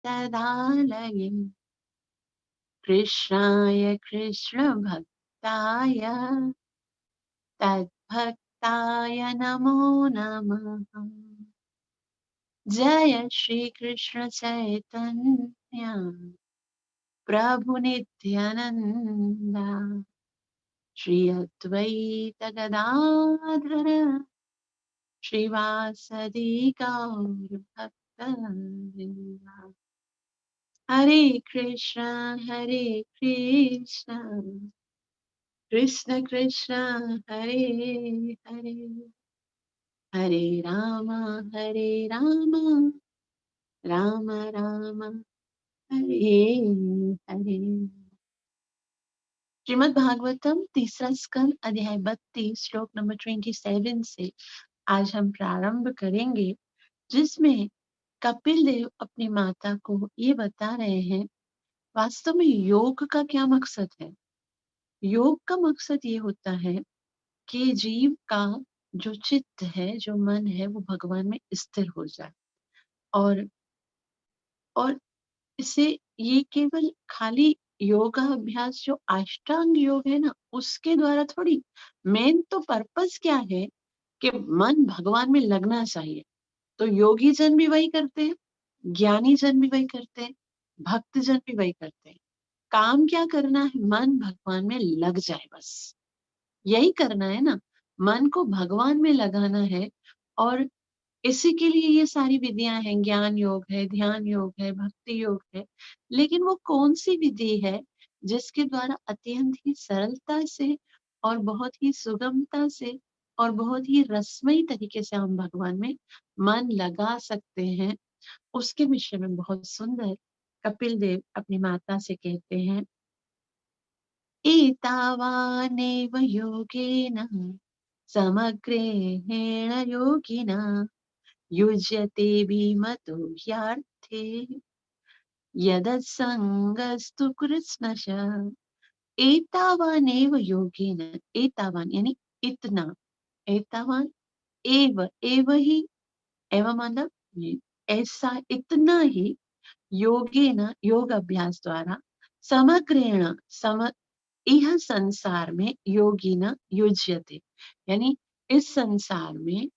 तदालये कृष्णाय कृष्णभक्ताय तद्भक्ताय नमो नमः। जय श्री कृष्ण चैतन्य प्रभु नित्यानंद श्री अद्वैत गदाधर श्रीवासदि गौर भक्तवृंद। हरे कृष्ण कृष्ण कृष्ण हरे हरे, हरे राम राम राम हरे हरे। श्रीमद् भागवतम तीसरा स्कंद अध्याय 32 श्लोक नंबर 27 से आज हम प्रारंभ करेंगे, जिसमें कपिल देव अपनी माता को ये बता रहे हैं वास्तव में योग का क्या मकसद है। योग का मकसद ये होता है कि जीव का जो चित्त है, जो मन है, वो भगवान में स्थिर हो जाए। और इससे ये केवल खाली योगा अभ्यास जो अष्टांग योग है ना, उसके द्वारा थोड़ी। मेन तो पर्पस क्या है कि मन भगवान में लगना चाहिए। तो योगी जन भी वही करते हैं, ज्ञानी जन भी वही करते हैं, भक्त जन भी वही करते हैं। काम क्या करना है? मन भगवान में लग जाए, बस यही करना है ना। मन को भगवान में लगाना है। और इसी के लिए ये सारी विधियां हैं, ज्ञान योग है, ध्यान योग है, भक्ति योग है। लेकिन वो कौन सी विधि है जिसके द्वारा अत्यंत ही सरलता से और बहुत ही सुगमता से और बहुत ही रसमयी तरीके से हम भगवान में मन लगा सकते हैं? उसके विषय में बहुत सुंदर कपिल देव अपनी माता से कहते हैं, एतावानेव योगेन समग्रेण योगिना युज्यते भीमतो ह्यार्थे यदसंगस्तु कृष्णश। एतावानेव योगेन, एतावान यानी इतना, एतावान एव ही, एवं मतलब ऐसा, इतना ही, योगेन योग अभ्यास द्वारा, समग्रेण यह संसार में, योगिना युज्यते यानी इस संसार में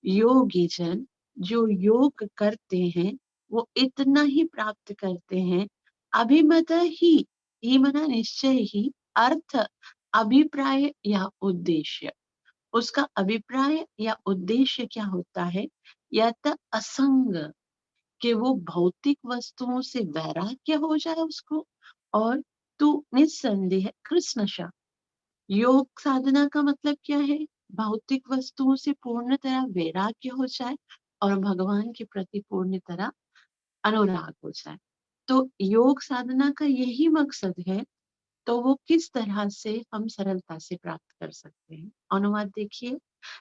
योगी जन जो योग करते हैं वो इतना ही प्राप्त करते हैं। अभिमत ही मना निश्चय ही, अर्थ अभिप्राय या उद्देश्य। उसका अभिप्राय या उद्देश्य क्या होता है? यत असंग, कि वो भौतिक वस्तुओं से वैराग्य हो जाए उसको। और तू निस्संदेह कृष्णशा, योग साधना का मतलब क्या है? भौतिक वस्तुओं से पूर्णतः वैराग्य हो जाए और भगवान के प्रति पूर्ण तरह अनुराग हो जाए। तो योग साधना का यही मकसद है। तो वो किस तरह से हम सरलता से प्राप्त कर सकते हैं? अनुवाद देखिए,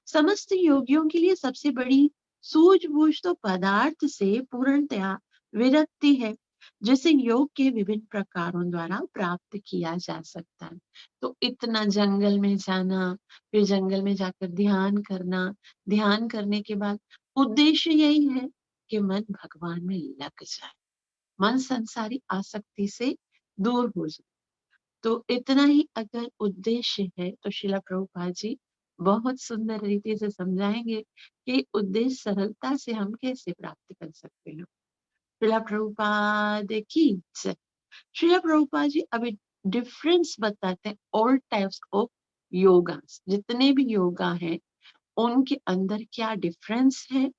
समस्त योगियों के लिए सबसे बड़ी सूझबूझ तो पदार्थ से पूर्णतया विरक्ति है, जिसे योग के विभिन्न प्रकारों द्वारा प्राप्त किया जा सकता है। तो इतना जंगल में जाना, फिर जंगल में जाकर ध्यान करना, ध्यान करने के बाद उद्देश्य यही है कि मन भगवान में लग जाए, मन संसारी आसक्ति से दूर हो जाए। तो इतना ही अगर उद्देश्य है तो शिला प्रभुपाद जी बहुत सुंदर रीति से समझाएंगे कि उद्देश्य सरलता से हम कैसे प्राप्त कर सकते हैं। शिला प्रभुपाद की जय। शिला प्रभुपाद जी अभी डिफरेंस बताते हैं ऑल टाइप्स ऑफ योगा, जितने भी योगा हैं उनके अंदर क्या डिफरेंस है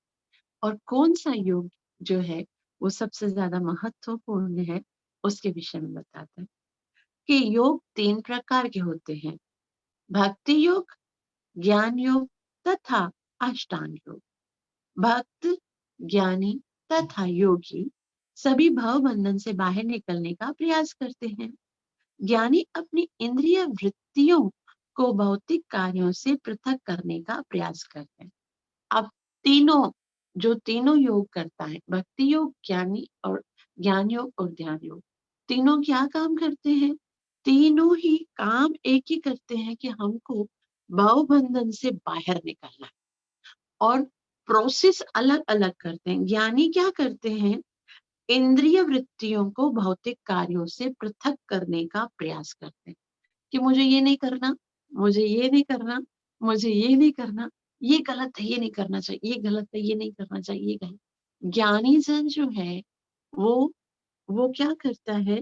और कौन सा योग जो है वो सबसे ज्यादा महत्वपूर्ण है, उसके विषय में बताते हैं कि योग 3 प्रकार के होते हैं, भक्ति योग, ज्ञान योग तथा अष्टांग योग। भक्त, ज्ञानी तथा योगी सभी भव बंधन से बाहर निकलने का प्रयास करते हैं। ज्ञानी अपनी इंद्रिय वृत्तियों को भौतिक कार्यों से पृथक करने का प्रयास करते हैं। अब तीनों, जो तीनों योग करता है, भक्ति योग, ज्ञानी और ज्ञान योग और ध्यान योग, तीनों क्या काम करते हैं? तीनों ही काम एक ही करते हैं कि हमको भव बंधन से बाहर निकलना है। और प्रोसेस अलग अलग करते हैं। ज्ञानी क्या करते हैं इंद्रिय वृत्तियों को भौतिक कार्यों से पृथक करने का प्रयास करते हैं कि मुझे ये नहीं करना, मुझे ये नहीं करना, मुझे ये नहीं करना, ये गलत है, ये नहीं करना चाहिए, ये गलत है, ये नहीं करना चाहिए, ये गलत। ज्ञानी जन जो है वो वो क्या करता है,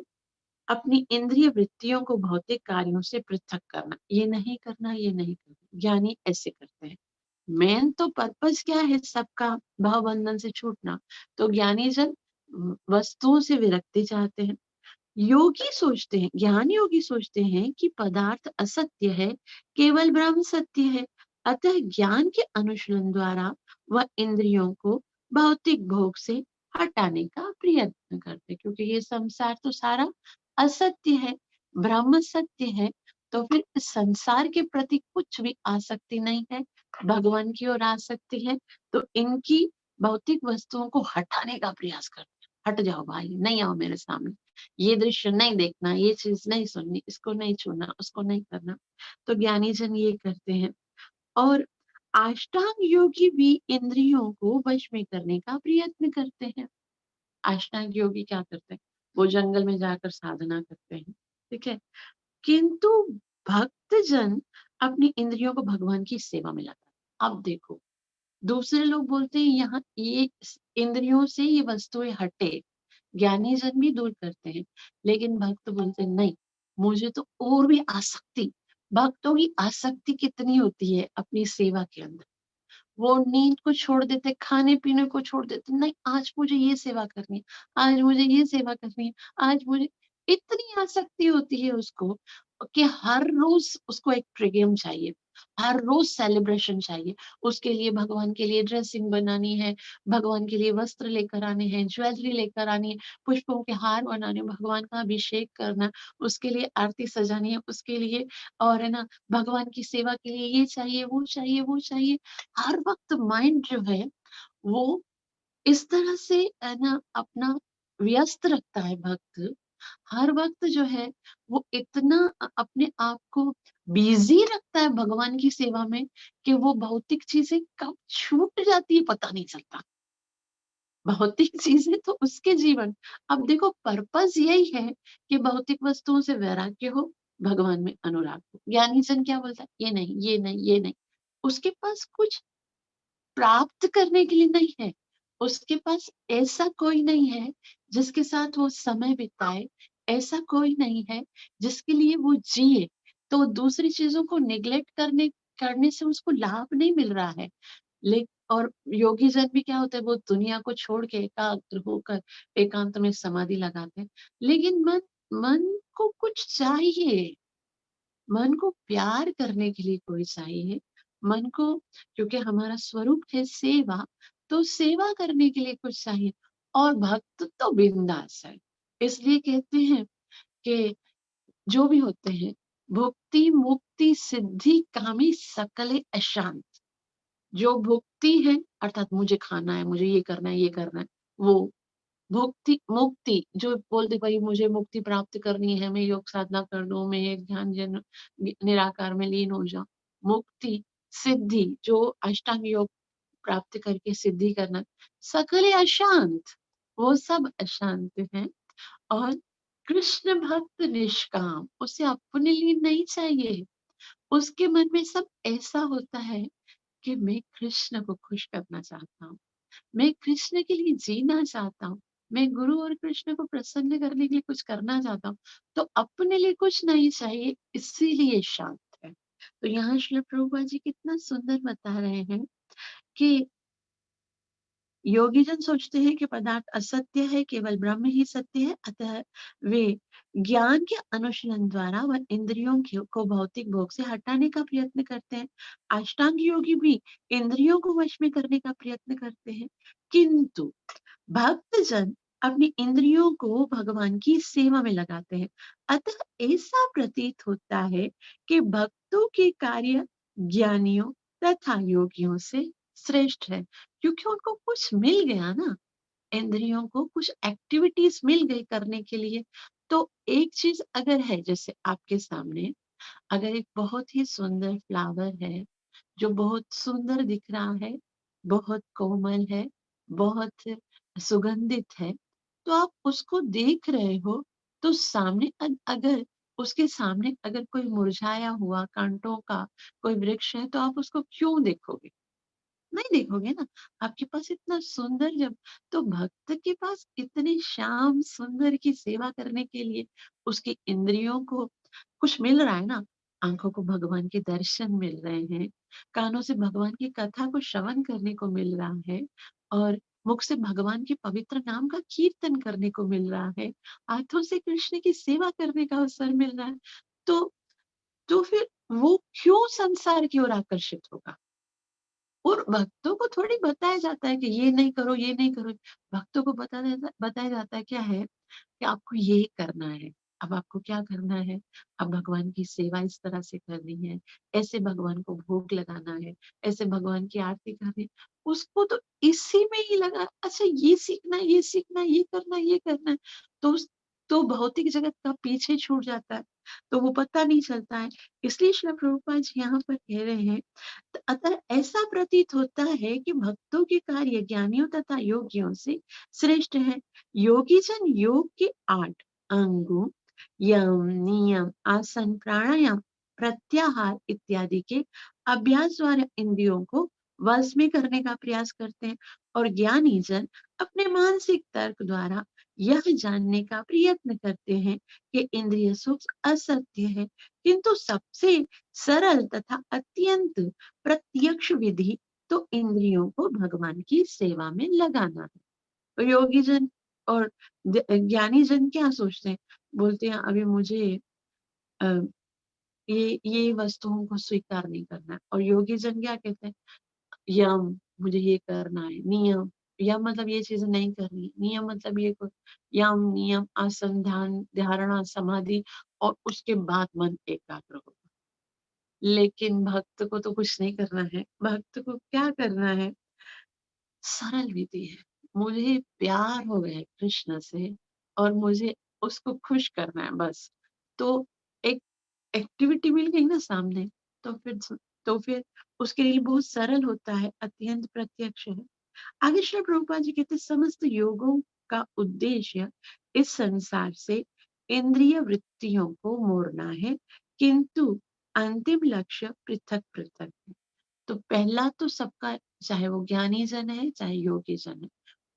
अपनी इंद्रिय वृत्तियों को भौतिक कार्यों से पृथक करना, ये नहीं करना, ये नहीं करना, ज्ञानी ऐसे करते हैं। मेन तो पर्पस क्या है सबका, भाव बंधन से छूटना। तो ज्ञानी जन वस्तुओं से विरक्ति चाहते हैं। योगी सोचते हैं, ज्ञान योगी सोचते हैं कि पदार्थ असत्य है, केवल ब्रह्म सत्य है। अतः ज्ञान के अनुशीलन द्वारा वह इंद्रियों को भौतिक भोग से हटाने का प्रयत्न करते हैं, क्योंकि ये संसार तो सारा असत्य है, ब्रह्म सत्य है। तो फिर इस संसार के प्रति कुछ भी आसक्ति नहीं है, भगवान की ओर आसक्ति है। तो इनकी भौतिक वस्तुओं को हटाने का प्रयास करते हैं। हट जाओ भाई, नहीं आओ मेरे सामने, ये दृश्य नहीं देखना, ये चीज नहीं सुननी, इसको नहीं छूना, उसको नहीं करना। तो ज्ञानी जन ये करते हैं। और अष्टांग योगी भी इंद्रियों को वश में करने का प्रयत्न करते हैं। अष्टांग योगी क्या करते हैं, वो जंगल में जाकर साधना करते हैं, ठीक है। किंतु भक्त जन अपनी इंद्रियों को भगवान की सेवा में लगाते हैं। अब देखो, दूसरे लोग बोलते हैं यहाँ ये इंद्रियों से ये वस्तुएं हटे, ज्ञानी जन भी दूर करते हैं। लेकिन भक्त बोलते हैं, नहीं, मुझे तो और भी आसक्ति। भक्तों की आसक्ति कितनी होती है अपनी सेवा के अंदर, वो नींद को छोड़ देते, खाने पीने को छोड़ देते, नहीं आज मुझे ये सेवा करनी है, आज मुझे ये सेवा करनी है, आज मुझे, इतनी आसक्ति होती है उसको कि हर रोज उसको एक प्रोग्राम चाहिए, हर रोज सेलिब्रेशन चाहिए। उसके लिए भगवान के लिए ड्रेसिंग बनानी है, भगवान के लिए वस्त्र लेकर आने हैं, ज्वेलरी लेकर आनी है, पुष्पों के हार बनाने, भगवान का अभिषेक करना, उसके लिए आरती सजानी है, उसके लिए, और है ना, भगवान की सेवा के लिए ये चाहिए, वो चाहिए, वो चाहिए। हर वक्त माइंड जो है वो इस तरह से है ना अपना व्यस्त रखता है भक्त। हर वक्त जो है वो इतना अपने आप को बिजी रखता है भगवान की सेवा में कि वो भौतिक चीजें कब छूट जाती है पता नहीं चलता। भौतिक चीजें तो उसके जीवन, अब देखो पर्पस यही है कि भौतिक वस्तुओं से वैराग्य हो, भगवान में अनुराग हो। ज्ञानी जन क्या बोलता है, ये नहीं, ये नहीं, ये नहीं। उसके पास कुछ प्राप्त करने के लिए नहीं है। उसके पास ऐसा कोई नहीं है जिसके साथ वो समय बिताए, ऐसा कोई नहीं है जिसके लिए वो जिए। तो दूसरी चीजों को नेग्लेक्ट करने से उसको लाभ नहीं मिल रहा है। ले और योगी जन भी क्या होता है, वो दुनिया को छोड़ के एकाग्र होकर एकांत में समाधि लगाते हैं। लेकिन मन मन को कुछ चाहिए, मन को प्यार करने के लिए कोई चाहिए, मन को, क्योंकि हमारा स्वरूप है सेवा, तो सेवा करने के लिए कुछ चाहिए। और भक्त तो बिंदास है, इसलिए कहते हैं कि जो भी होते हैं, भुक्ति मुक्ति सिद्धि कामी सकले अशांत। जो भुक्ति है अर्थात मुझे खाना है, मुझे ये करना है, ये करना है, वो भुक्ति मुक्ति जो बोलते भाई मुझे मुक्ति प्राप्त करनी है, मैं योग साधना कर लूं, मैं एक ध्यान जन निराकार में लीन हो जाऊं। मुक्ति सिद्धि जो अष्टांग योग प्राप्त करके सिद्धि करना, सकल अशांत, वो सब अशांत हैं। और कृष्ण भक्त निष्काम, उसे अपने लिए नहीं चाहिए। उसके मन में सब ऐसा होता है कि मैं कृष्ण को खुश करना चाहता हूँ, मैं कृष्ण के लिए जीना चाहता हूँ, मैं गुरु और कृष्ण को प्रसन्न करने के लिए कुछ करना चाहता हूँ। तो अपने लिए कुछ नहीं चाहिए, इसीलिए शांत है। तो यहाँ श्री प्रभुपाद जी कितना सुंदर बता रहे हैं कि योगी जन सोचते हैं कि पदार्थ असत्य है, केवल ब्रह्म ही सत्य है। अतः वे ज्ञान के अनुशीलन द्वारा वह इंद्रियों को भौतिक भोग से हटाने का प्रयत्न करते हैं। अष्टांग योगी भी इंद्रियों को वश में करने का प्रयत्न करते हैं। किंतु भक्त जन अपनी इंद्रियों को भगवान की सेवा में लगाते हैं। अतः ऐसा प्रतीत होता है कि भक्तों के कार्य ज्ञानियों तथा योगियों से श्रेष्ठ है, क्योंकि उनको कुछ मिल गया ना, इंद्रियों को कुछ एक्टिविटीज मिल गई करने के लिए। तो एक चीज अगर है, जैसे आपके सामने अगर एक बहुत ही सुंदर फ्लावर है जो बहुत सुंदर दिख रहा है, बहुत कोमल है, बहुत सुगंधित है, तो आप उसको देख रहे हो, तो सामने अगर उसके सामने अगर कोई मुरझाया हुआ कांटों का कोई वृक्ष है, तो आप उसको क्यों देखोगे? नहीं देखोगे ना। आपके पास इतना सुंदर जब तो भक्त के पास इतने श्याम सुंदर की सेवा करने के लिए उसकी इंद्रियों को कुछ मिल रहा है ना। आंखों को भगवान के दर्शन मिल रहे हैं, कानों से भगवान की कथा को श्रवण करने को मिल रहा है, और मुख से भगवान के पवित्र नाम का कीर्तन करने को मिल रहा है, हाथों से कृष्ण की सेवा करने का अवसर मिल रहा है। तो फिर वो क्यों संसार की ओर आकर्षित होगा? और भक्तों को थोड़ी बताया जाता है कि ये नहीं करो, ये नहीं करो। भक्तों को बताया जाता है क्या है कि आपको ये करना है। अब आपको क्या करना है? अब भगवान की सेवा इस तरह से करनी है, ऐसे भगवान को भोग लगाना है, ऐसे भगवान की आरती करनी है। उसको तो इसी में ही लगा, अच्छा ये सीखना है, ये सीखना है, ये करना है, ये करना है। तो भौतिक जगत का पीछे छूट जाता है, तो वो पता नहीं चलता है। इसलिए श्रील प्रभुपाद जी यहाँ पर कह रहे हैं, अतः ऐसा प्रतीत होता है कि भक्तों के कार्य ज्ञानियों तथा योगियों से श्रेष्ठ है। योगी जन योग के 8 अंगों यम, नियम, आसन, प्राणायाम, प्रत्याहार इत्यादि के अभ्यास द्वारा इंद्रियों को वश में करने का प्रयास करते हैं, और ज्ञानी जन अपने मानसिक तर्क द्वारा यह जानने का प्रयत्न करते हैं कि इंद्रिय सुख असत्य है, किंतु सबसे सरल तथा अत्यंत प्रत्यक्ष विधि तो इंद्रियों को भगवान की सेवा में लगाना है। तो योगी जन और ज्ञानी जन क्या सोचते हैं? बोलते हैं अभी मुझे अ, ये वस्तुओं को स्वीकार नहीं करना है। और योगी जन क्या कहते हैं? यम, मुझे ये करना है। नियम, यम मतलब ये चीजें नहीं करनी, नियम मतलब ये यम, नियम, आसन, ध्यान, धारणा, समाधि, और उसके बाद मन एकाग्र होगा। लेकिन भक्त को तो कुछ नहीं करना है। भक्त को क्या करना है? सरल विधि है। मुझे प्यार हो गया है कृष्ण से, और मुझे उसको खुश करना है बस। तो एक एक्टिविटी मिल गई ना सामने, तो फिर उसके लिए बहुत सरल होता है, अत्यंत प्रत्यक्ष है। आगे श्री प्रभुपाद जी कहते हैं, समस्त योगों का उद्देश्य इस संसार से इंद्रिय वृत्तियों को मोड़ना है, किंतु अंतिम लक्ष्य पृथक पृथक है। तो पहला तो सबका, चाहे वो ज्ञानी जन है चाहे योगी जन है,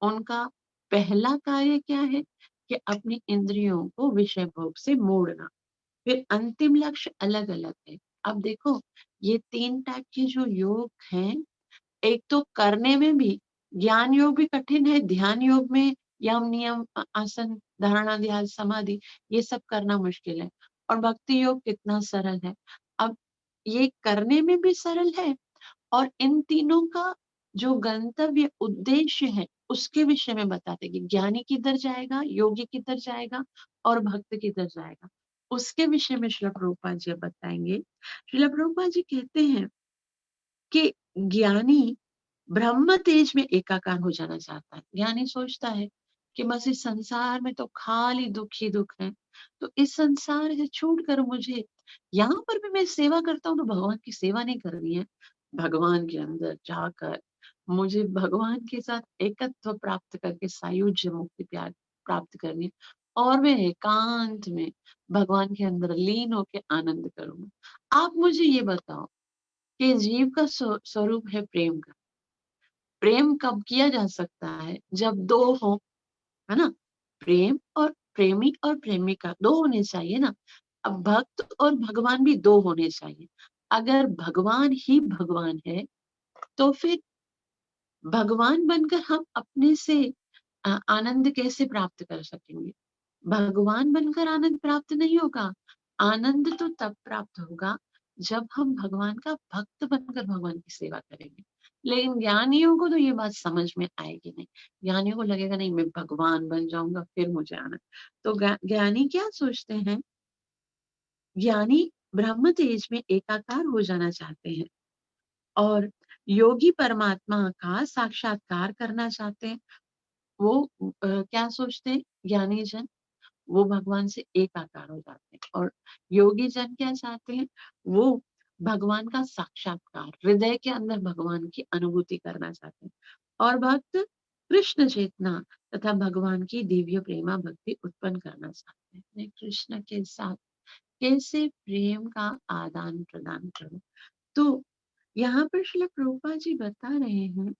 उनका पहला कार्य क्या है कि अपनी इंद्रियों को विषय भोग से मोड़ना। फिर अंतिम लक्ष्य अलग अलग है। अब देखो, ये 3 टाइप के जो योग हैं, एक तो करने में भी ज्ञान योग भी कठिन है, ध्यान योग में यम नियम आसन धारणा ध्यान समाधि ये सब करना मुश्किल है, और भक्ति योग कितना सरल है। अब ये करने में भी सरल है, और इन तीनों का जो गंतव्य उद्देश्य है उसके विषय में बताते हैं कि ज्ञानी किधर जाएगा, योगी किधर जाएगा, और भक्त किधर जाएगा। उसके विषय में श्रील प्रभुपाद जी बताएंगे। श्रील प्रभुपाद जी कहते हैं कि ज्ञानी ब्रह्म तेज में एकाकार हो जाना चाहता है। ज्ञानी सोचता है कि बस इस संसार में तो खाली दुख ही दुख है, तो इस संसार से छूट कर मुझे यहाँ पर भी मैं सेवा करता हूँ तो भगवान की सेवा नहीं करनी है। भगवान के अंदर जाकर मुझे भगवान के साथ एकत्व प्राप्त करके सायुज्य मुक्ति प्यार प्राप्त करनी है, और मैं एकांत में भगवान के अंदर लीन होकर आनंद करूंगा। आप मुझे ये बताओ कि जीव का स्वरूप है प्रेम का। प्रेम कब किया जा सकता है? जब दो हो, है ना? प्रेम और प्रेमी और प्रेमिका दो होने चाहिए ना। अब भक्त और भगवान भी दो होने चाहिए। अगर भगवान ही भगवान है, तो फिर भगवान बनकर हम अपने से आनंद कैसे प्राप्त कर सकेंगे? भगवान बनकर आनंद प्राप्त नहीं होगा। आनंद तो तब प्राप्त होगा जब हम भगवान का भक्त बनकर भगवान की सेवा करेंगे। लेकिन ज्ञानियों को तो ये बात समझ में आएगी नहीं। ज्ञानियों को लगेगा नहीं, मैं भगवान बन जाऊंगा फिर मुझे आनंद। तो ज्ञानी क्या सोचते हैं? ज्ञानी ब्रह्म तेज में एकाकार हो जाना चाहते हैं, और योगी परमात्मा का साक्षात्कार करना चाहते हैं। वो क्या सोचते हैं ज्ञानी जन? वो भगवान से एक आकार हो जाते हैं, और योगी जन क्या चाहते हैं? वो भगवान का साक्षात्कार, हृदय के अंदर भगवान की अनुभूति करना चाहते हैं। और भक्त कृष्ण चेतना तथा भगवान की दिव्य प्रेमा भक्ति उत्पन्न करना चाहते हैं। मैं कृष्ण के साथ कैसे प्रेम का आदान प्रदान करूं? तो यहाँ पर श्रील प्रभुपाद जी बता रहे हैं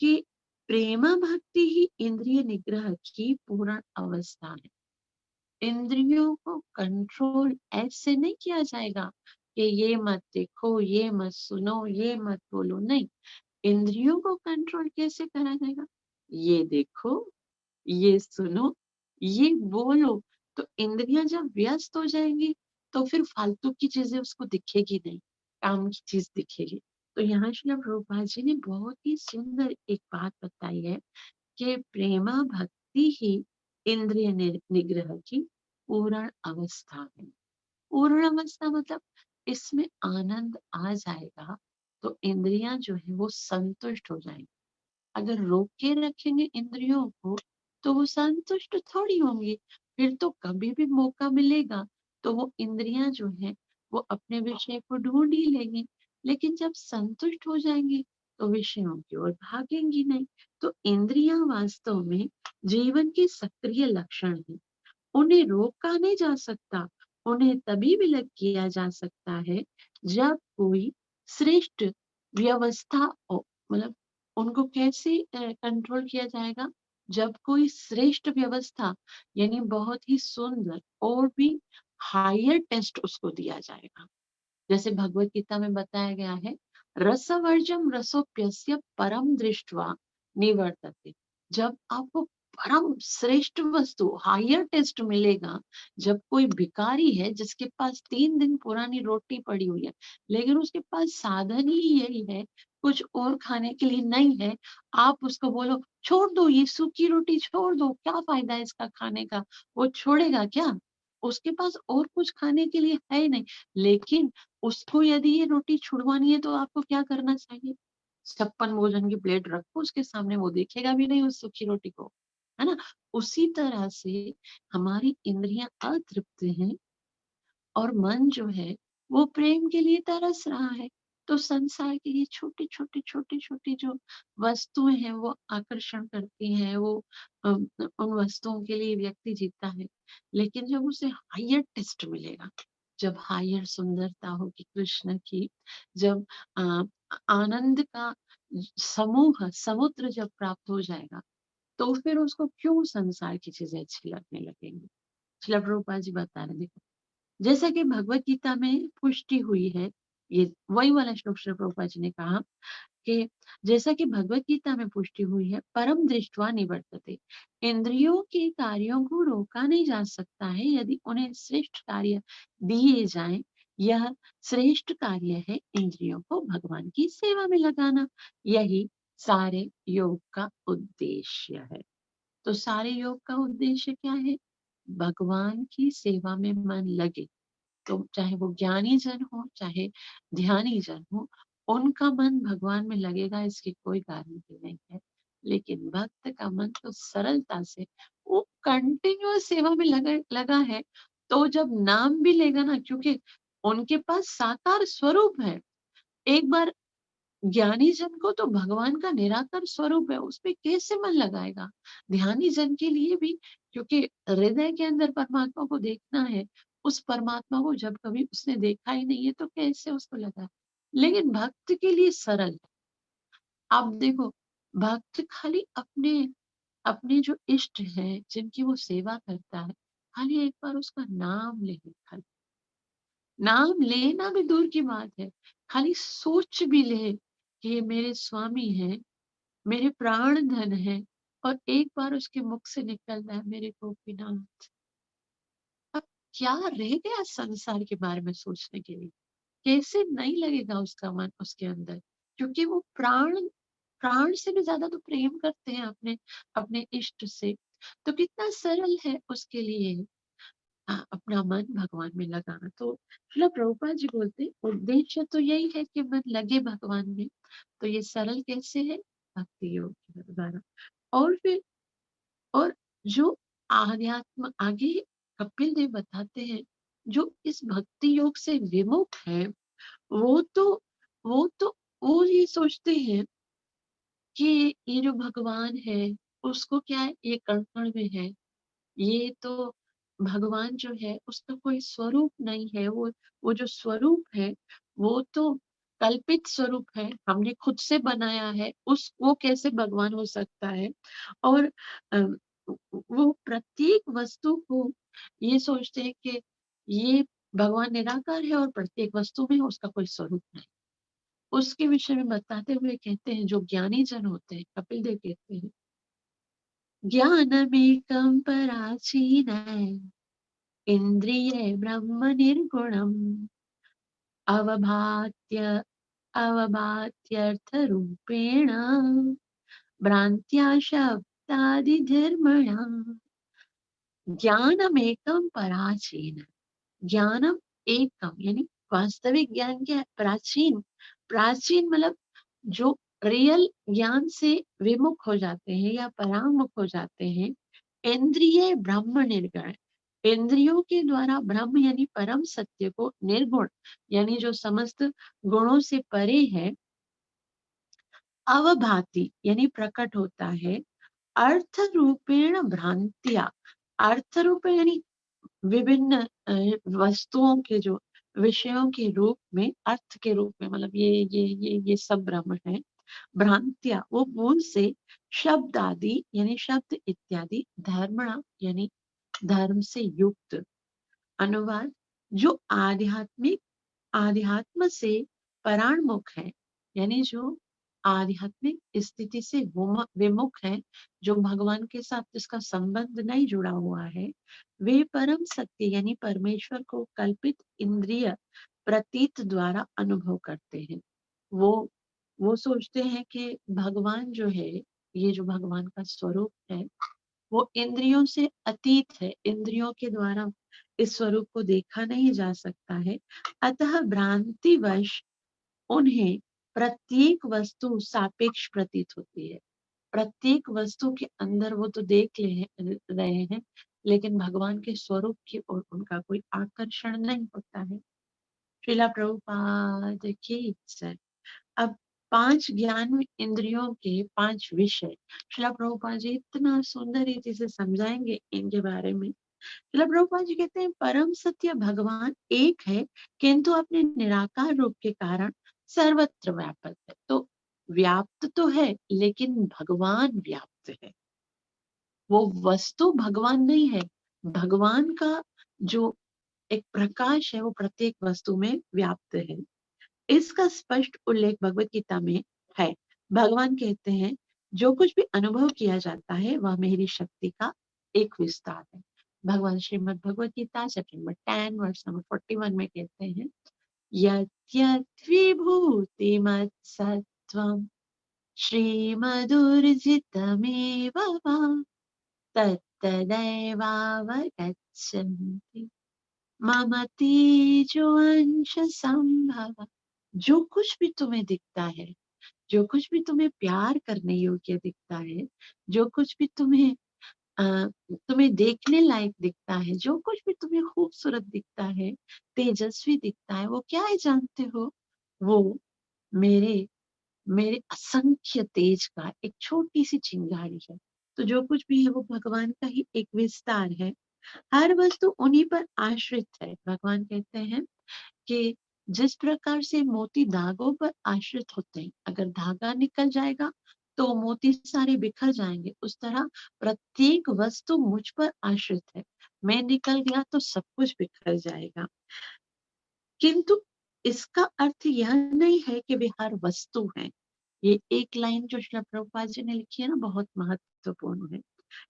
कि प्रेमा भक्ति ही इंद्रिय निग्रह की पूर्ण अवस्था है। इंद्रियों को कंट्रोल ऐसे नहीं किया जाएगा कि ये मत देखो, ये मत सुनो, ये मत बोलो, नहीं। इंद्रियों को कंट्रोल कैसे करा जाएगा? ये देखो, ये सुनो, ये बोलो। तो इंद्रियां जब व्यस्त हो जाएंगी तो फिर फालतू की चीजें उसको दिखेगी नहीं, काम की चीज दिखेगी। तो यहाँ श्रील प्रभुपाद जी ने बहुत ही सुंदर एक बात बताई है कि प्रेमा भक्ति ही इंद्रिय निग्रह की पूर्ण अवस्था है। पूर्ण अवस्था मतलब इसमें आनंद आ जाएगा तो इंद्रियां जो है वो संतुष्ट हो जाएंगी। अगर रोक के रखेंगे इंद्रियों को तो वो संतुष्ट थोड़ी होंगी। फिर तो कभी भी मौका मिलेगा तो वो इंद्रियां जो है वो अपने विषय को ढूंढ ही लेंगी। लेकिन जब संतुष्ट हो जाएंगी तो विषयों की ओर भागेंगी नहीं। तो इंद्रियां वास्तव में जीवन के सक्रिय लक्षण है। उन्हें रोका नहीं जा सकता। उन्हें तभी विलग किया जा सकता है जब कोई श्रेष्ठ व्यवस्था मतलब उनको कैसे कंट्रोल किया जाएगा? जब कोई श्रेष्ठ व्यवस्था यानी बहुत ही सुंदर और भी हायर टेस्ट उसको दिया जाएगा। जैसे भगवत गीता में बताया गया है, रसवर्जम रसोप्यस्य परम दृष्टवा निवर्तते। जब आपको परम श्रेष्ठ वस्तु हायर टेस्ट मिलेगा, जब कोई भिखारी है जिसके पास 3 दिन पुरानी रोटी पड़ी हुई है लेकिन उसके पास साधन ही यही है, कुछ और खाने के लिए नहीं है, आप उसको बोलो छोड़ दो, ये सूखी रोटी छोड़ दो, क्या फायदा है इसका खाने का? वो छोड़ेगा क्या? उसके पास और कुछ खाने के लिए है ही नहीं। लेकिन उसको यदि ये रोटी छुड़वानी है तो आपको क्या करना चाहिए? 56 भोजन की प्लेट रखो उसके सामने, वो देखेगा भी नहीं उस सूखी रोटी को, है ना? उसी तरह से हमारी इंद्रियां अतृप्त हैं और मन जो है वो प्रेम के लिए तरस रहा है। तो संसार की ये छोटी छोटी छोटी छोटी जो वस्तुएं हैं वो आकर्षण करती हैं, वो उन वस्तुओं के लिए व्यक्ति जीता है। लेकिन जब उसे हायर टेस्ट मिलेगा, जब हायर सुंदरता होगी कृष्ण की, जब आ, आनंद का समूह समुद्र जब प्राप्त हो जाएगा तो फिर उसको क्यों संसार की चीजें अच्छी लगने लगेंगी? श्रील प्रभुपाद जी बता रहे, देखो, जैसा कि भगवत गीता में पुष्टि हुई है, ये वही वाला श्लोक श्री प्रभुपाद जी ने कहा कि जैसा कि भगवत गीता में पुष्टि हुई है, परम दृष्टवा निवर्तते। इंद्रियों के कार्यों को रोका नहीं जा सकता है यदि उन्हें श्रेष्ठ कार्य दिए जाएं। यह श्रेष्ठ कार्य है इंद्रियों को भगवान की सेवा में लगाना। यही सारे योग का उद्देश्य है। तो सारे योग का उद्देश्य क्या है? भगवान की सेवा में मन लगे। तो चाहे वो ज्ञानी जन हो चाहे ध्यानी जन हो, उनका मन भगवान में लगेगा, इसकी कोई गारंटी नहीं है। लेकिन भक्त का मन तो सरलता से वो कंटिन्यूअस सेवा में लगा है। तो जब नाम भी लेगा ना, क्योंकि उनके पास साकार स्वरूप है। एक बार ज्ञानी जन को तो भगवान का निराकार स्वरूप है, उसपे कैसे मन लगाएगा? ध्यानी जन के लिए भी, क्योंकि हृदय के अंदर परमात्मा को देखना है। उस परमात्मा को जब कभी उसने देखा ही नहीं है तो कैसे उसको लगा? लेकिन भक्त के लिए सरल है। आप देखो, भक्त खाली अपने अपने जो इष्ट है जिनकी वो सेवा करता है, खाली एक बार उसका नाम ले, खाली नाम लेना भी दूर की बात है, खाली सोच भी ले कि ये मेरे स्वामी हैं, मेरे प्राण धन है, और एक बार उसके मुख से निकलता है मेरे गोपीनाथ, अब क्या रह गया संसार के बारे में सोचने के लिए? कैसे नहीं लगेगा उसका मन उसके अंदर? क्योंकि वो प्राण प्राण से भी ज्यादा तो प्रेम करते हैं अपने अपने इष्ट से। तो कितना सरल है उसके लिए अपना मन भगवान में लगाना। तो श्रील प्रभुपाद जी बोलते हैं, उद्देश्य तो यही है कि मन लगे भगवान में। तो ये सरल कैसे है? भक्ति योग के द्वारा। और फिर और जो आध्यात्म आगे कपिल देव बताते हैं, जो इस भक्ति योग से विमुख है वो तो वो तो वो ये सोचते हैं कि ये जो भगवान है, उसको क्या है, ये कण-कण में है। ये तो भगवान जो है उसका कोई स्वरूप नहीं है, वो जो स्वरूप है वो तो कल्पित स्वरूप है, हमने खुद से बनाया है, उस वो कैसे भगवान हो सकता है? और अ, वो प्रत्येक वस्तु को ये सोचते हैं कि ये भगवान निराकार है और प्रत्येक वस्तु में उसका कोई स्वरूप नहीं। उसके विषय में बताते हुए कहते हैं, जो ज्ञानी जन होते हैं, कपिल देव कहते हैं, ज्ञानमेकं पराचीनम् इन्द्रिये ब्रह्म निर्गुणम् अवभात्य अवभात्यर्थरूपेण भ्रान्त्या शब्दादिधर्मणा ज्ञानमेकं पराचीन। ज्ञानम एकम यानी वास्तविक ज्ञान क्या है? प्राचीन। प्राचीन मतलब जो रियल ज्ञान से विमुख हो जाते हैं या परामुख हो जाते हैं, इंद्रिय ब्रह्म निर्गुण, इंद्रियों के द्वारा ब्रह्म यानी परम सत्य को निर्गुण यानी जो समस्त गुणों से परे है, अवभाति यानी प्रकट होता है, अर्थ रूपेण भ्रांत्या, अर्थ रूप यानी विभिन्न वस्तुओं के जो विषयों के रूप में, अर्थ के रूप में, मतलब ये सब ब्रह्म है। भ्रांत्या वो भूल से, शब्द आदि यानी शब्द इत्यादि, धर्मणा यानी धर्म से युक्त। अनुवाद, जो आध्यात्मिक आध्यात्म से पराणमुख है, यानी जो आध्यात्मिक स्थिति से विमुख है, जो भगवान के साथ जिसका संबंध नहीं जुड़ा हुआ है, वे परम सत्य यानी परमेश्वर को कल्पित इंद्रिय प्रतीत द्वारा अनुभव करते हैं। वो वो सोचते हैं कि भगवान जो है, ये जो भगवान का स्वरूप है, वो इंद्रियों से अतीत है, इंद्रियों के द्वारा इस स्वरूप को देखा नहीं जा सकता है। अतः भ्रांतिवश उन्हें प्रत्येक वस्तु सापेक्ष प्रतीत होती है। प्रत्येक वस्तु के अंदर वो तो देख रहे हैं, लेकिन भगवान के स्वरूप की ओर उनका कोई आकर्षण नहीं होता है। श्रीला प्रभुपाद की जय। अब 5 ज्ञान इंद्रियों के 5 विषय श्रीला प्रभुपाद जी इतना सुंदर रीति से समझाएंगे इनके बारे में। श्रीला प्रभुपाद जी कहते हैं, परम सत्य भगवान एक है, किंतु अपने निराकार रूप के कारण सर्वत्र व्यापक है। तो व्याप्त तो है, लेकिन भगवान व्याप्त है। वो वस्तु भगवान नहीं है, भगवान का जो एक प्रकाश है वो प्रत्येक वस्तु में व्याप्त है। इसका स्पष्ट उल्लेख भगवत गीता में है। भगवान कहते हैं, जो कुछ भी अनुभव किया जाता है वह मेरी शक्ति का एक विस्तार है। भगवान Shrimad Bhagavad Gita chapter 10 verse number 41 में कहते हैं, यद्यद्विभूतिमत्सत्त्वं श्रीमदूर्जितमेव वा तत्तदैवावगच्छन्ति मम तेजोंश संभव। जो कुछ भी तुम्हें दिखता है, जो कुछ भी तुम्हें प्यार करने योग्य दिखता है, जो कुछ भी तुम्हें देखने लायक दिखता है, जो कुछ भी तुम्हें खूबसूरत दिखता है, तेजस्वी दिखता है, वो क्या है जानते हो? वो मेरे मेरे असंख्य तेज का एक छोटी सी चिंगारी है। तो जो कुछ भी है वो भगवान का ही एक विस्तार है। हर वस्तु उन्हीं पर आश्रित है। भगवान कहते हैं कि जिस प्रकार से मोती धागों पर आश्रित होते हैं, अगर धागा निकल जाएगा तो मोती सारे बिखर जाएंगे, उस तरह प्रत्येक वस्तु मुझ पर आश्रित है। मैं निकल गया तो सब कुछ बिखर जाएगा। किंतु इसका अर्थ यह नहीं है कि वे हर वस्तु हैं। ये एक लाइन जो श्रील प्रभुपाद जी ने लिखी है ना, बहुत महत्वपूर्ण है।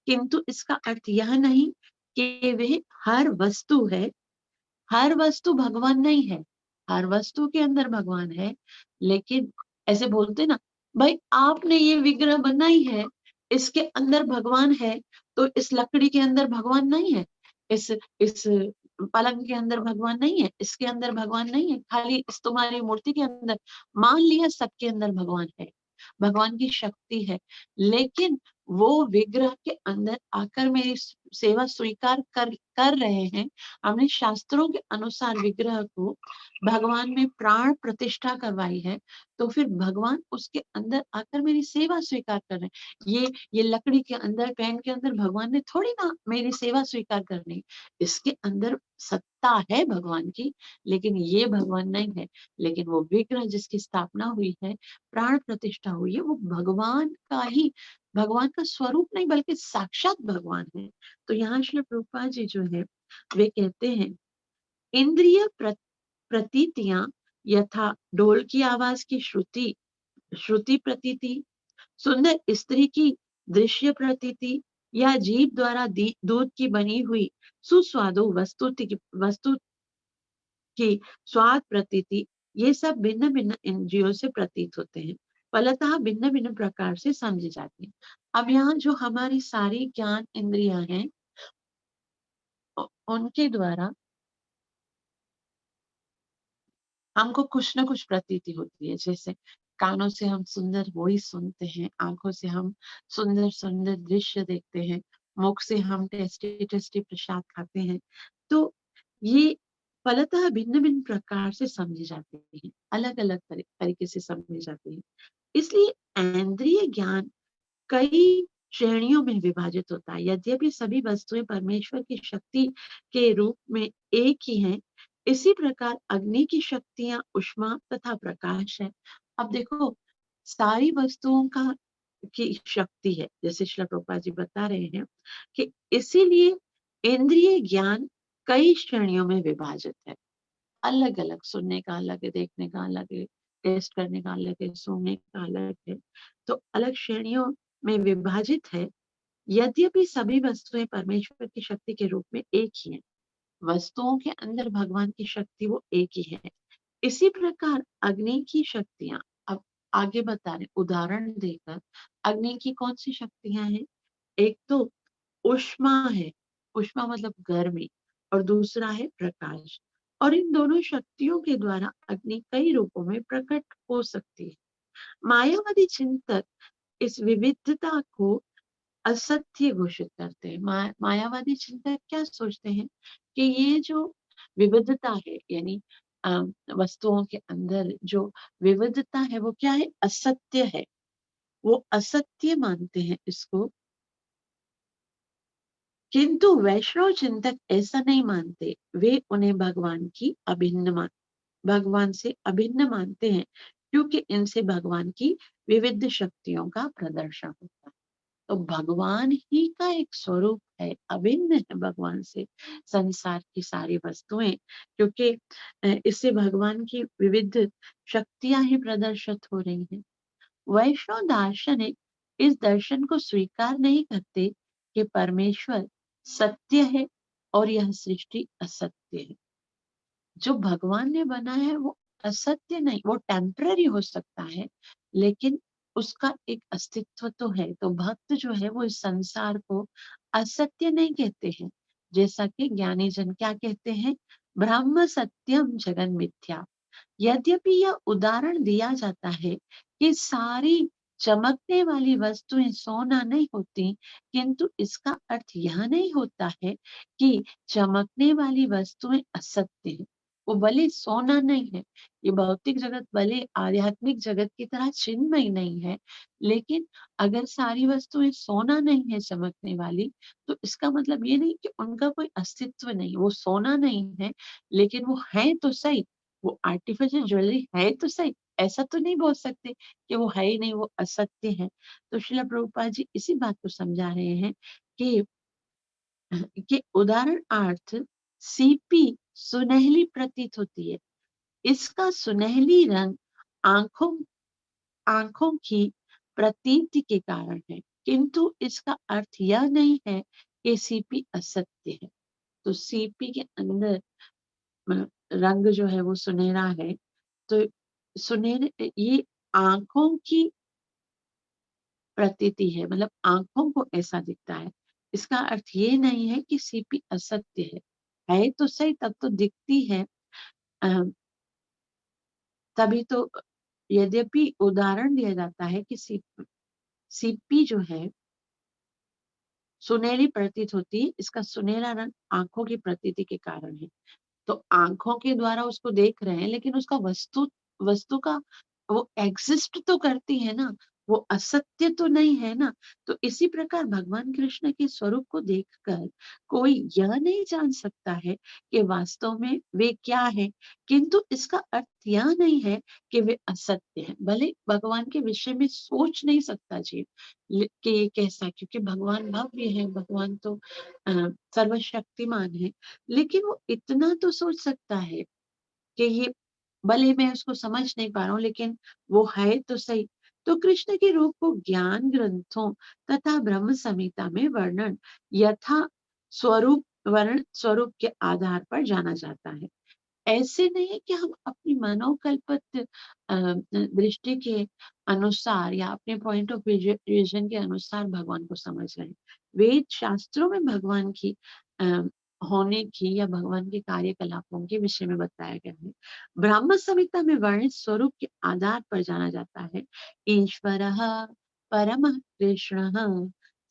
किंतु इसका अर्थ यह नहीं कि वे हर वस्तु है। हर वस्तु भगवान नहीं है, हर वस्तु के अंदर भगवान है। लेकिन ऐसे बोलते ना, भाई आपने ये विग्रह बनाई है, इसके अंदर भगवान है, तो इस लकड़ी के अंदर भगवान नहीं है, इस पलंग के अंदर भगवान नहीं है, इसके अंदर भगवान नहीं है, खाली इस तुम्हारी मूर्ति के अंदर। मान लिया सबके अंदर भगवान है, भगवान की शक्ति है, लेकिन वो विग्रह के अंदर आकर मेरी सेवा स्वीकार कर रहे हैं। हमने शास्त्रों के अनुसार विग्रह को भगवान में प्राण प्रतिष्ठा करवाई है, तो फिर भगवान उसके अंदर आकर मेरी सेवा स्वीकार कर रहे हैं। ये लकड़ी के अंदर, पेन के अंदर भगवान ने थोड़ी ना मेरी सेवा स्वीकार करनी। इसके अंदर सत्ता है भगवान की, लेकिन ये भगवान नहीं है। लेकिन वो विग्रह जिसकी स्थापना हुई है, प्राण प्रतिष्ठा हुई है, वो भगवान का स्वरूप नहीं बल्कि साक्षात भगवान है। तो यहाँ श्री प्रभुपाद जी जो है वे कहते हैं, इंद्रिय प्रतीतियां यथा ढोल की आवाज की श्रुति श्रुति प्रतीति, सुंदर स्त्री की दृश्य प्रतीति, या जीभ द्वारा दूध की बनी हुई सुस्वादु वस्तु की स्वाद प्रतीति, ये सब भिन्न भिन्न इंद्रियों से प्रतीत होते हैं, फलतः भिन्न भिन्न प्रकार से समझे जाते हैं। अब यहाँ जो हमारी सारी ज्ञान इंद्रियां हैं, उनके द्वारा हमको कुछ ना कुछ प्रतीति होती है। जैसे कानों से हम सुंदर वो ही सुनते हैं, आंखों से हम सुंदर सुंदर दृश्य देखते हैं, मुख से हम टेस्टी टेस्टी प्रसाद खाते हैं। तो ये फलतः भिन्न भिन्न प्रकार से समझे जाते हैं, अलग अलग तरीके से समझे जाते हैं। इसलिए इंद्रिय ज्ञान कई श्रेणियों में विभाजित होता है। यद्यपि सभी वस्तुएं परमेश्वर की शक्ति के रूप में एक ही हैं, इसी प्रकार अग्नि की शक्तियां ऊष्मा तथा प्रकाश है। अब देखो, सारी वस्तुओं का की शक्ति है, जैसे श्रील प्रभुपाद जी बता रहे हैं कि इसीलिए इंद्रिय ज्ञान कई श्रेणियों में विभाजित है। अलग अलग, सुनने का अलग है, देखने का अलग है, टेस्ट करने का अलग है, सुनने का अलग है, तो अलग श्रेणियों में विभाजित है। यद्यपि सभी वस्तुएं परमेश्वर की शक्ति के रूप में एक ही हैं, वस्तुओं के अंदर भगवान की शक्ति वो एक ही है। इसी प्रकार अग्नि की शक्तियां, अब आगे बता रहे उदाहरण देकर, अग्नि की कौन सी शक्तियां हैं? एक तो ऊष्मा है, ऊष्मा मतलब गर्मी, और दूसरा है प्रकाश। और इन दोनों शक्तियों के द्वारा अग्नि कई रूपों में प्रकट हो सकती है। मायावादी चिंतक इस विविधता को असत्य घोषित करते हैं। मायावादी चिंतक क्या सोचते हैं कि ये जो विविधता है, यानी वस्तुओं के अंदर जो विविधता है वो क्या है? असत्य है। वो असत्य मानते हैं इसको। किंतु वैष्णव चिंतक ऐसा नहीं मानते। वे उन्हें भगवान से अभिन्न मानते हैं, क्योंकि इनसे भगवान की विविध शक्तियों का प्रदर्शन होता है। तो भगवान ही का एक स्वरूप है, अभिन्न है भगवान से संसार की सारी वस्तुएं, क्योंकि इससे भगवान की विविध शक्तियां ही प्रदर्शित हो रही हैं। वैष्णव दार्शनिक इस दर्शन को स्वीकार नहीं करते कि परमेश्वर सत्य है और यह सृष्टि असत्य है। जो भगवान ने बनाया है वो असत्य नहीं, वो टेम्पररी हो सकता है, लेकिन उसका एक अस्तित्व तो है। तो भक्त जो है वो इस संसार को असत्य नहीं कहते हैं, जैसा कि ज्ञानी जन क्या कहते हैं? ब्रह्म सत्यम जगन मिथ्या। यद्यपि यह उदाहरण दिया जाता है कि सारी चमकने वाली वस्तुएं सोना नहीं होती, किंतु इसका अर्थ यह नहीं होता है कि चमकने वाली वस्तुएं असत्य है। वो भले सोना नहीं है, ये भौतिक जगत भले आध्यात्मिक जगत की तरह चिन्मय नहीं है, लेकिन अगर सारी वस्तुएं सोना नहीं है चमकने वाली, तो इसका मतलब ये नहीं कि उनका कोई अस्तित्व नहीं, वो सोना नहीं है, लेकिन वो है तो सही। वो आर्टिफिशियल ज्वेलरी है तो सही, ऐसा तो नहीं बोल सकते कि वो है ही नहीं, वो असत्य है। तो श्रील प्रभुपाद जी इसी बात को समझा रहे हैं कि उदाहरणार्थ सीपी सुनहली प्रतीत होती है। इसका सुनहली रंग आंखों आंखों की प्रतीति के कारण है, किंतु इसका अर्थ यह नहीं है कि सीपी असत्य है। तो सीपी के अंदर रंग जो है वो सुनहरा है, तो सुनहरे ये आंखों की प्रतीति है, मतलब आंखों को ऐसा दिखता है। इसका अर्थ ये नहीं है कि सीपी असत्य है तो सही, तब तो दिखती है। अ, तभी तो यद्यपि उदाहरण दिया जाता है कि सीपी जो है सुनहरी प्रतीत होती है, इसका सुनहरा रंग आँखों की प्रतीति के कारण है। तो आँखों के द्वारा उसको देख रहे हैं, लेकिन उसका वस्तु वस्तु का वो एग्ज़िस्ट तो करती है ना, वो असत्य तो नहीं है ना। तो इसी प्रकार भगवान कृष्ण के स्वरूप को देखकर कोई यह नहीं जान सकता है कि वास्तव में वे क्या हैं, किंतु इसका अर्थ यह नहीं है कि वे असत्य हैं। भले भगवान के विषय में सोच नहीं सकता जीव कि ये कैसा, क्योंकि भगवान भव्य है, भगवान तो अ, सर्वशक्तिमान है। लेकिन वो इतना तो सोच सकता है कि ये भले मैं उसको समझ नहीं पा रहा हूँ, लेकिन वो है तो सही। तो कृष्ण के रूप को ज्ञान ग्रंथों तथा ब्रह्म संहिता में वर्णन यथा वर्ण स्वरूप के आधार पर जाना जाता है। ऐसे नहीं है कि हम अपनी मनोकल्पित दृष्टि के अनुसार या अपने पॉइंट ऑफ विजन के अनुसार भगवान को समझ रहे हैं। वेद शास्त्रों में भगवान की अ, होने की या भगवान के कार्यकलापों के विषय में बताया गया है। ब्रह्म संहिता में वर्णित स्वरूप के आधार पर जाना जाता है। ईश्वरः परमः कृष्णः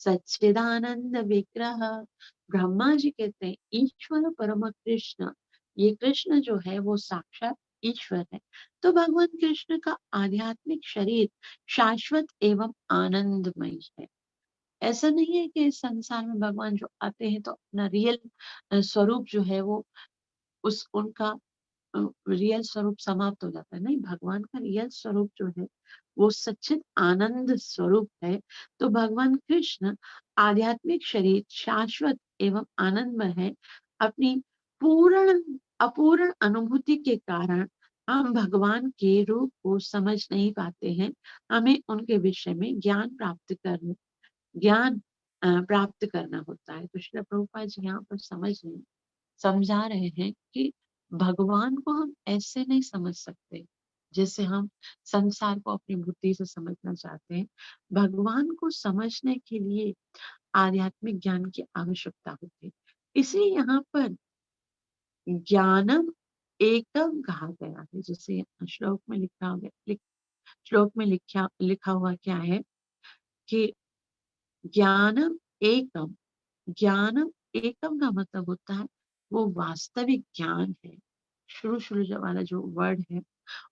सच्चिदानंद विग्रह। ब्रह्मा जी कहते हैं ईश्वर परम कृष्ण, ये कृष्ण जो है वो साक्षात ईश्वर है। तो भगवान कृष्ण का आध्यात्मिक शरीर शाश्वत एवं आनंदमय है। ऐसा नहीं है कि इस संसार में भगवान जो आते हैं तो अपना रियल स्वरूप जो है वो उस उनका रियल स्वरूप समाप्त हो जाता है। नहीं, भगवान का रियल स्वरूप जो है वो सच्चिद आनंद स्वरूप है। तो भगवान कृष्ण आध्यात्मिक शरीर शाश्वत एवं आनंदमय है। अपनी पूर्ण अपूर्ण अनुभूति के कारण हम भगवान के रूप को समझ नहीं पाते हैं। हमें उनके विषय में ज्ञान प्राप्त करना होता है। तो श्रील प्रभुपाद जी यहाँ पर समझा रहे हैं कि भगवान को हम ऐसे नहीं समझ सकते जैसे हम संसार को अपनी बुद्धि से समझना चाहते हैं। भगवान को समझने के लिए आध्यात्मिक ज्ञान की आवश्यकता होती है। इसलिए यहाँ पर ज्ञानम एकम कहा गया है। जैसे श्लोक में श्लोक में लिखा हुआ क्या है कि ज्ञानम एकम, ज्ञानम एकम का मतलब होता है वो वास्तविक ज्ञान है। शुरू शुरू वाला जो वर्ड है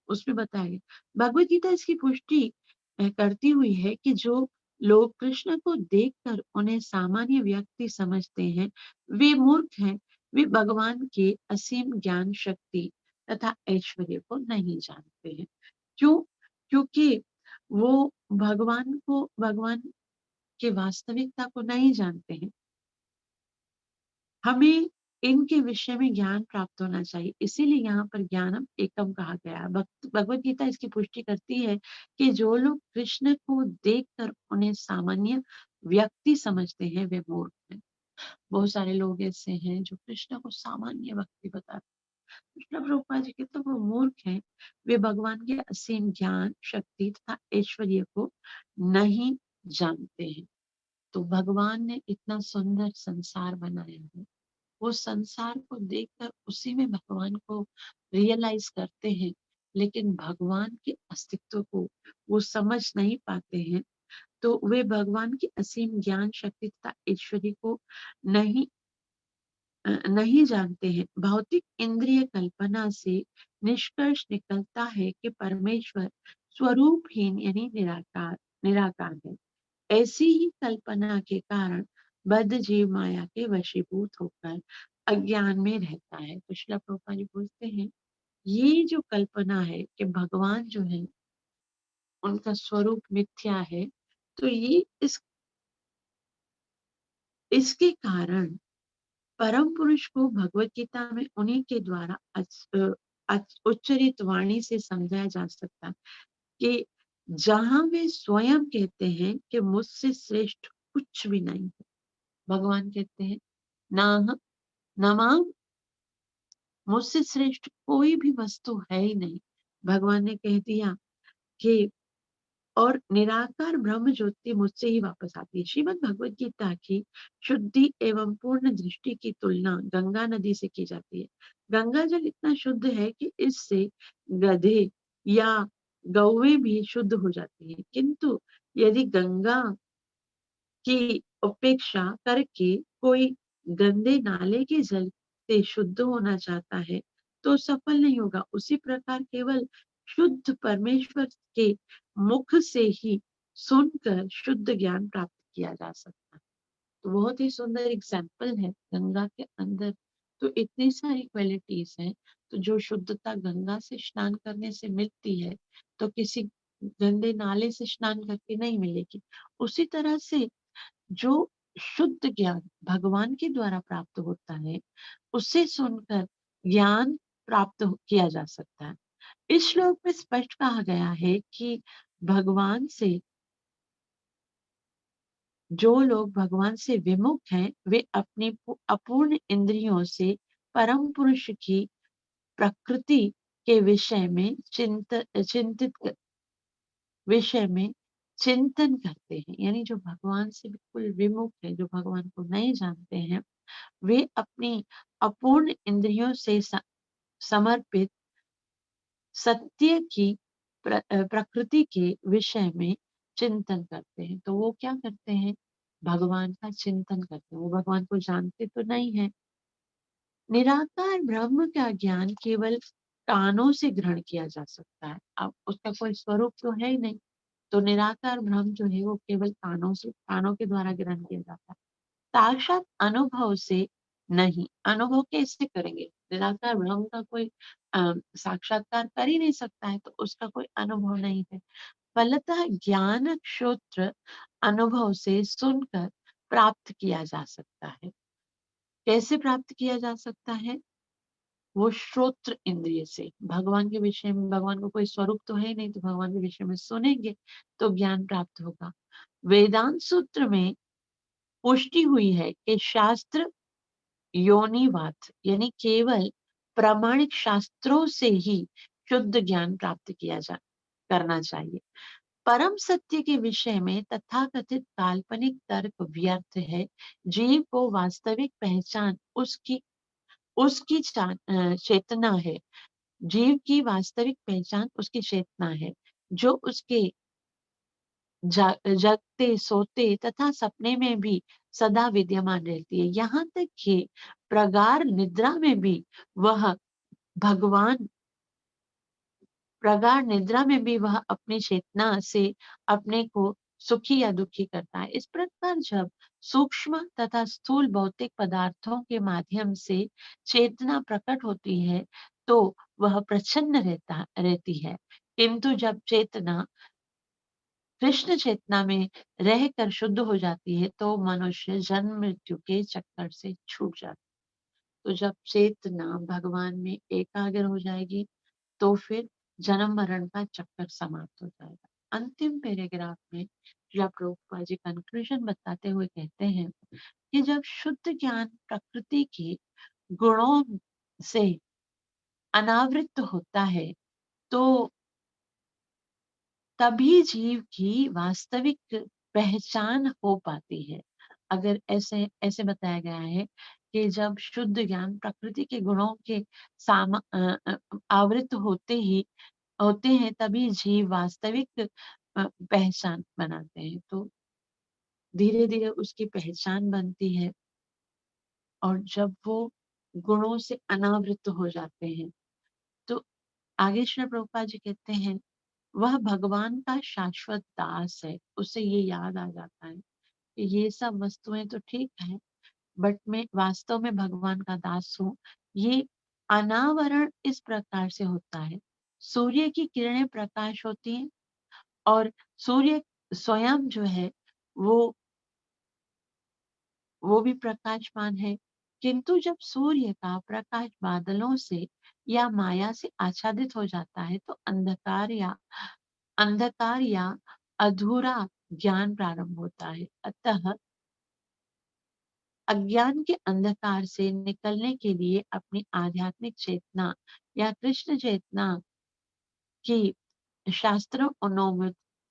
उसमें बताया गया। भगवत गीता इसकी पुष्टि करती हुई है कि जो लोग कृष्ण को देखकर उन्हें सामान्य व्यक्ति समझते हैं, वे मूर्ख हैं। वे भगवान के असीम ज्ञान शक्ति तथा ऐश्वर्य को नहीं जानते हैं। क्यों? क्योंकि वो भगवान की वास्तविकता को नहीं जानते हैं। हमें इनके विषय में ज्ञान प्राप्त होना चाहिए। इसीलिए यहाँ पर ज्ञानम एकम कहा गया है। भगवत गीता इसकी पुष्टि करती है कि जो लोग कृष्ण को देखकर उन्हें सामान्य व्यक्ति समझते हैं वे मूर्ख हैं। बहुत सारे लोग ऐसे हैं जो कृष्ण को सामान्य व्यक्ति बताते हैं। कृष्ण प्रभुपाद जी कहते हैं वो मूर्ख हैं। वे भगवान के असीम ज्ञान शक्ति तथा ऐश्वर्य को नहीं जानते हैं। तो भगवान ने इतना सुंदर संसार बनाया है, वो संसार को देखकर उसी में भगवान को रियलाइज करते हैं, लेकिन भगवान के अस्तित्व को वो समझ नहीं पाते हैं। तो वे भगवान की असीम ज्ञान शक्ति तथा ऐश्वर्य को नहीं नहीं जानते हैं। भौतिक इंद्रिय कल्पना से निष्कर्ष निकलता है कि परमेश्वर स्वरूपहीन यानी निराकार है। ऐसी ही कल्पना के कारण बद्ध जीव माया के वशीभूत होकर अज्ञान में रहता है। तो श्रील प्रभुपाद जी पूछते हैं ये जो कल्पना है कि भगवान जो है उनका स्वरूप मिथ्या है, तो ये इसके कारण परम पुरुष को भगवत गीता में उन्हीं के द्वारा उच्चरित वाणी से समझाया जा सकता है कि जहां वे स्वयं कहते हैं कि मुझसे श्रेष्ठ कुछ भी नहीं है। भगवान कहते हैं ना, नमाम, मुझसे श्रेष्ठ कोई भी वस्तु है ही नहीं। भगवान ने कह दिया कि और निराकार ब्रह्म ज्योति मुझसे ही वापस आती है। श्रीमद् भगवत गीता की शुद्धि एवं पूर्ण दृष्टि की तुलना गंगा नदी से की जाती है। गंगा जल इतना शुद्ध है कि इससे गधे या गौएं भी शुद्ध हो जाती है, किंतु यदि गंगा की उपेक्षा करके कोई गंदे नाले के जल से शुद्ध होना चाहता है तो सफल नहीं होगा। उसी प्रकार केवल शुद्ध परमेश्वर के मुख से ही सुनकर शुद्ध ज्ञान प्राप्त किया जा सकता है। तो बहुत ही सुंदर एग्जाम्पल है गंगा के अंदर। तो इतनी सारी क्वालिटीज हैं। तो जो शुद्धता गंगा से स्नान करने से मिलती है तो किसी गंदे नाले से स्नान करके नहीं मिलेगी। उसी तरह से जो शुद्ध ज्ञान भगवान के द्वारा प्राप्त होता है उसे सुनकर ज्ञान किया जा सकता है। इस श्लोक में स्पष्ट कहा गया है कि भगवान से जो लोग भगवान से विमुख हैं वे अपनी अपूर्ण इंद्रियों से परम पुरुष की प्रकृति के विषय में चिंतन करते हैं। यानी जो भगवान से बिल्कुल विमुख है, जो भगवान को नहीं जानते हैं, वे अपनी अपूर्ण इंद्रियों से समर्पित सत्य की प्रकृति के विषय में चिंतन करते हैं। तो वो क्या करते हैं? भगवान का चिंतन करते हैं। वो भगवान को जानते तो नहीं है। निराकार ब्रह्म का ज्ञान केवल कानों से ग्रहण किया जा सकता है। अब उसका कोई स्वरूप तो है ही नहीं। तो निराकार ब्रह्म जो है वो केवल कानों के द्वारा ग्रहण किया जाता है। साक्षात अनुभव से नहीं। अनुभव कैसे करेंगे? निराकार ब्रह्म का कोई साक्षात्कार कर ही नहीं सकता है तो उसका कोई अनुभव नहीं है। फलतः ज्ञान श्रोत्र अनुभव से सुनकर प्राप्त किया जा सकता है। कैसे प्राप्त किया जा सकता है? वो श्रोत्र इंद्रिय से। भगवान के विषय में, भगवान को कोई स्वरूप तो है ही नहीं तो भगवान के विषय में सुनेंगे तो ज्ञान प्राप्त होगा। वेदांत सूत्र में पुष्टि हुई है कि शास्त्र योनिवाद यानी केवल प्रामाणिक शास्त्रों से ही शुद्ध ज्ञान प्राप्त करना चाहिए। परम सत्य के विषय में तथाकथित काल्पनिक तर्क व्यर्थ है। जीव को वास्तविक पहचान उसकी चेतना है। जीव की वास्तविक पहचान उसकी चेतना है जो उसके जगते सोते तथा सपने में भी सदा विद्यमान रहती है। यहाँ तक कि प्रगाढ़ निद्रा में भी वह भगवान प्रगाढ़ निद्रा में भी वह अपनी चेतना से अपने को सुखी या दुखी करता है। इस प्रकार जब सूक्ष्म तथा स्थूल भौतिक पदार्थों के माध्यम से चेतना प्रकट होती है तो वह प्रसन्न रहती है। किंतु जब चेतना कृष्ण चेतना में रहकर शुद्ध हो जाती है तो मनुष्य जन्म मृत्यु के चक्कर से छूट जाता है। तो जब चेतना भगवान में एकाग्र हो जाएगी तो फिर जन्म मरण का चक्कर समाप्त हो जाएगा। अंतिम पैराग्राफ में श्रील प्रभुपाद जी कंक्लूजन बताते हुए कहते हैं कि जब शुद्ध ज्ञान प्रकृति के गुणों से अनावृत होता है तो तभी जीव की वास्तविक पहचान हो पाती है। अगर ऐसे ऐसे बताया गया है कि जब शुद्ध ज्ञान प्रकृति के गुणों के आवृत होते हैं तभी जीव वास्तविक पहचान बनाते हैं। तो धीरे धीरे उसकी पहचान बनती है और जब वो गुणों से अनावृत हो जाते हैं तो आगे श्री प्रभुपाद जी कहते हैं वह भगवान का शाश्वत दास है। उसे ये याद आ जाता है कि ये सब वस्तुएं तो ठीक है बट मैं वास्तव में भगवान का दास हूँ। ये अनावरण इस प्रकार से होता है। सूर्य की किरणें प्रकाश होती हैं और सूर्य स्वयं जो है वो वो भी प्रकाशमान है। किंतु जब सूर्य का प्रकाश बादलों से या माया से आच्छादित हो जाता है तो अंधकार या अधूरा ज्ञान प्रारंभ होता है। अतः अज्ञान के अंधकार से निकलने के लिए अपनी आध्यात्मिक चेतना या कृष्ण चेतना की शास्त्रों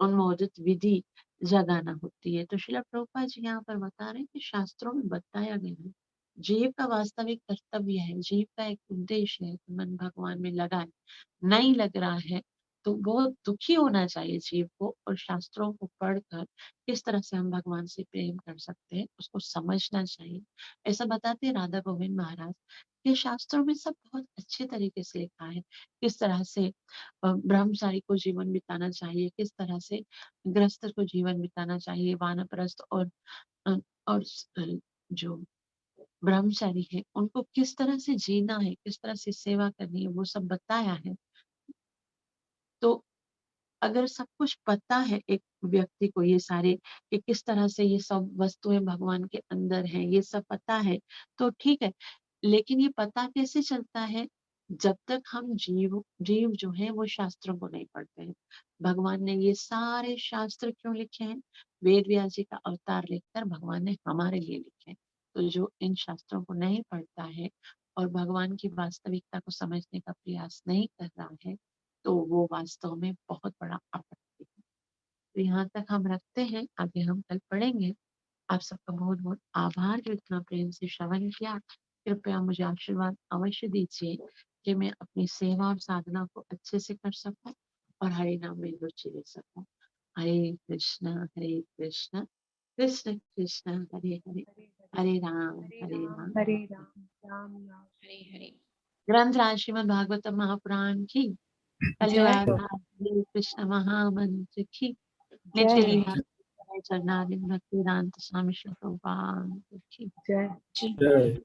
उन्मोदित विधि जगाना होती है। तो श्रील प्रभुपाद जी यहाँ पर बता रहे हैं कि शास्त्रों में बताया गया है जीव का वास्तविक कर्तव्य है, जीव का एक उद्देश्य है कि मन भगवान में लगाए। नहीं लग रहा है तो बहुत दुखी होना चाहिए जीव को, और शास्त्रों को पढ़कर किस तरह से हम भगवान से प्रेम कर सकते हैं उसको समझना चाहिए। ऐसा बताते हैं राधा गोविंद महाराज कि शास्त्रों में सब बहुत अच्छे तरीके से लिखा है, किस तरह से ब्रह्मचारी को जीवन बिताना चाहिए, किस तरह से गृहस्थ को जीवन बिताना चाहिए, वानप्रस्थ अ, और जो ब्रह्मचारी है उनको किस तरह से जीना है, किस तरह से सेवा करनी है, वो सब बताया है। तो अगर सब कुछ पता है एक व्यक्ति को, ये सारे कि किस तरह से ये सब वस्तुएं भगवान के अंदर हैं, ये सब पता है तो ठीक है। लेकिन ये पता कैसे चलता है? जब तक हम जीव जीव जो है वो शास्त्रों को नहीं पढ़ते हैं। भगवान ने ये सारे शास्त्र क्यों लिखे हैं? वेद व्यास जी का अवतार लेकर भगवान ने हमारे लिए लिखे हैं। तो जो इन शास्त्रों को नहीं पढ़ता है और भगवान की वास्तविकता को समझने का प्रयास नहीं कर रहा है, तो वो वास्तव में बहुत बड़ा आपत्ति है। तो यहाँ तक हम रखते हैं, आगे हम कल पढ़ेंगे। आप सबका बहुत बहुत आभार जो इतना प्रेम से श्रवण किया। कृपया मुझे आशीर्वाद अवश्य दीजिए कि मैं अपनी सेवा और साधना को अच्छे से कर सकूं और हरि नाम में रुचि ले सकूं। हरे कृष्ण कृष्ण कृष्ण हरे हरे, हरे राम हरे हरे राम राम। हरे राम राम राम हरे हरे। ग्रंथराज श्रीमद् भागवतम महापुराण की, जय कलियुग प्रभु हरे कृष्ण महामंत्र की, नित्य जय लीला चरणारिंद भक्तिवेदांत स्वामी श्री प्रभुपाद की। जय जी। जय